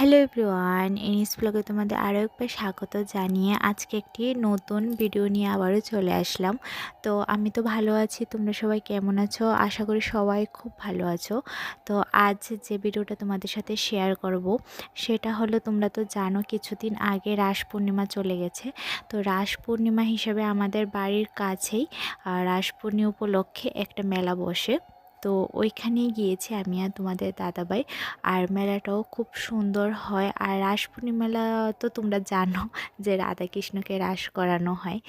Hello everyone, এনিস ব্লগে তোমাদের আরও একবার স্বাগত জানিয়ে আজকে একটি নতুন ভিডিও নিয়ে আবারও চলে আসলাম। তো আমি তো ভালো আছি, তোমরা সবাই কেমন আছো? আশা করি সবাই খুব ভালো আছো। তো আজ যে ভিডিওটা তোমাদের সাথে শেয়ার করব সেটা হলো, তোমরা তো জানো কিছুদিন আগে রাস পূর্ণিমা চলে গেছে। তো রাস পূর্ণিমা হিসেবে আমাদের বাড়ির কাছেই রাস পূর্ণিমা উপলক্ষে একটা মেলা বসে। তো ওইখানে গিয়েছি আমি আর তোমাদের দাদাভাই। আর মেলাটাও খুব সুন্দর হয়। আর রাস পূর্ণিমা মেলা তো তোমরা জানো যে রাধা কৃষ্ণকে রাস করানো হয়।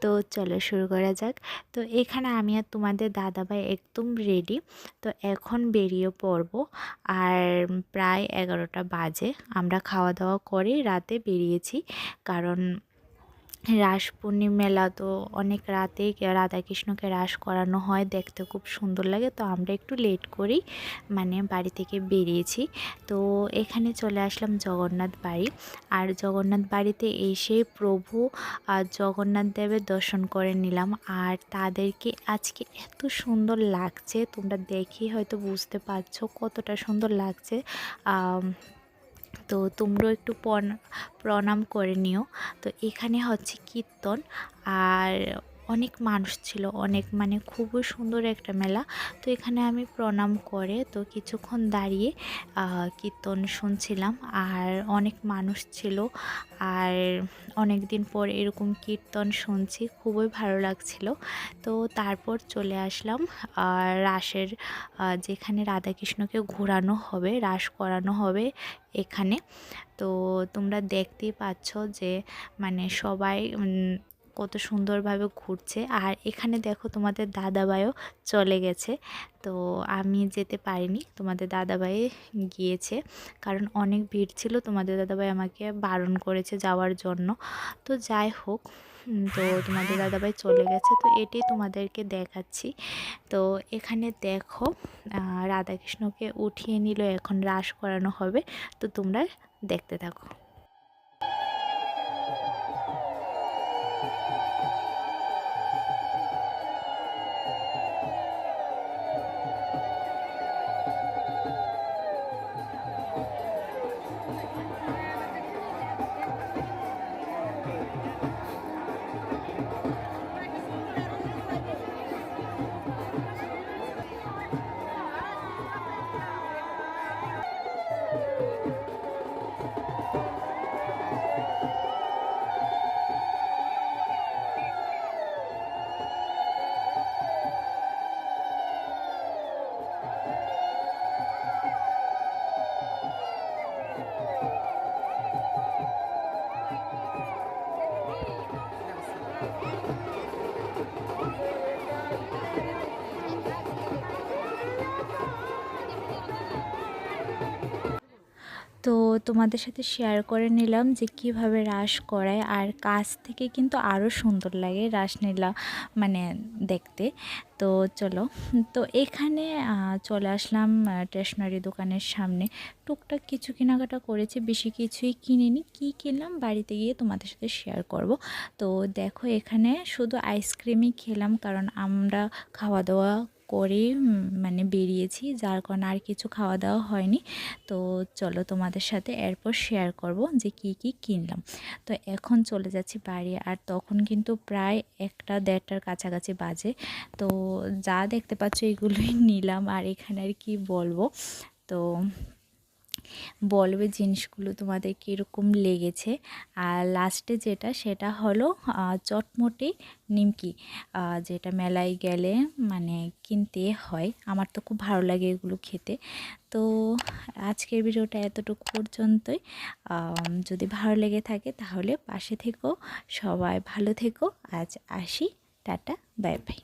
তো চলো শুরু করা যাক। তো এখানে আমি আর তোমাদের দাদাভাই একদম রেডি। তো এখন বেরিয়ে পড়ব। আর প্রায় 11টা বাজে আমরা খাওয়া দাওয়া করে রাতে বেরিয়েছি। কারণ রাস পূর্ণিমা মেলা তো অনেক রাতেই রাধাকৃষ্ণকে রাস করানো হয়, দেখতে খুব সুন্দর লাগে। তো আমরা একটু লেট করেই বাড়ি থেকে বেরিয়েছি। তো এখানে চলে আসলাম জগন্নাথ বাড়ি। আর জগন্নাথ বাড়িতে এসে প্রভু জগন্নাথ দেবের দর্শন করে নিলাম। আর তাদেরকে আজকে এত সুন্দর লাগছে, তোমরা দেখেই হয়তো বুঝতে পারছো কতটা সুন্দর লাগছে। তো তোমরাও একটু প্রণাম করে নিও। তো এখানে হচ্ছে কীর্তন, আর অনেক মানুষ ছিল, অনেক খুবই সুন্দর একটা মেলা। তো এখানে আমি প্রণাম করে তো কিছুক্ষণ দাঁড়িয়ে কীর্তন শুনছিলাম। আর অনেক মানুষ ছিল, আর অনেক দিন পর এরকম কীর্তন শুনছি, খুবই ভালো লাগছিল। তো তারপর চলে আসলাম রাসের যেখানে রাধাকৃষ্ণকে ঘোরানো হবে, রাস করানো হবে এখানে। তো তোমরা দেখতেই পাচ্ছ যে সবাই কত সুন্দরভাবে ঘুরছে। আর এখানে দেখো তোমাদের দাদাভাইও চলে গেছে। তো আমি যেতে পারিনি, তোমাদের দাদাভাই গিয়েছে, কারণ অনেক ভিড় ছিল। তোমাদের দাদাভাই আমাকে বারণ করেছে যাওয়ার জন্য। তো যাই হোক, তো তোমাদের দাদাভাই চলে গেছে। তো এটি তোমাদেরকে দেখাচ্ছি। তো এখানে দেখো রাধাকৃষ্ণকে উঠিয়ে নিল, এখন রাস করানো হবে। তো তোমরা দেখতে থাকো। তো তোমাদের সাথে শেয়ার করে নিলাম যে কিভাবে রাস করায়। আর কাছ থেকে কিন্তু আরও সুন্দর লাগে রাসলীলা দেখতে। তো চলো, তো এখানে চলে আসলাম স্টেশনারি দোকানের সামনে। টুকটাক কিছু কেনাকাটা করেছি, বেশি কিছুই কিনিনি। কি কিনলাম বাড়িতে গিয়ে তোমাদের সাথে শেয়ার করব। তো দেখো, এখানে শুধু আইসক্রিমই খেলাম, কারণ আমরা খাওয়া দাওয়া করে বেরিয়েছি, যার কারণে আর কিছু খাওয়া দাওয়া হয়নি। তো চলো তোমাদের সাথে এরপর শেয়ার করব যে কি কি কিনলাম। তো এখন চলে যাচ্ছি বাড়ি। আর তখন কিন্তু প্রায় 1টা-1:30টার কাছাকাছি বাজে। তো যা দেখতে পাচ্ছ এগুলোই নিলাম। আর এখানে আর কি বলবো, তো বলবে জিনিসগুলো তোমাদের কীরকম লেগেছে। আর লাস্টে সেটা হলো চটমটি নিমকি, যেটা মেলায় গেলে কিনতে হয়। আমার তো খুব ভালো লাগে এগুলো খেতে। তো আজকের ভিডিওটা এতটুকু পর্যন্তই। যদি ভালো লেগে থাকে তাহলে পাশে থেকো, সবাই ভালো থেকো। আজ আসি, টাটা, বাই বাই।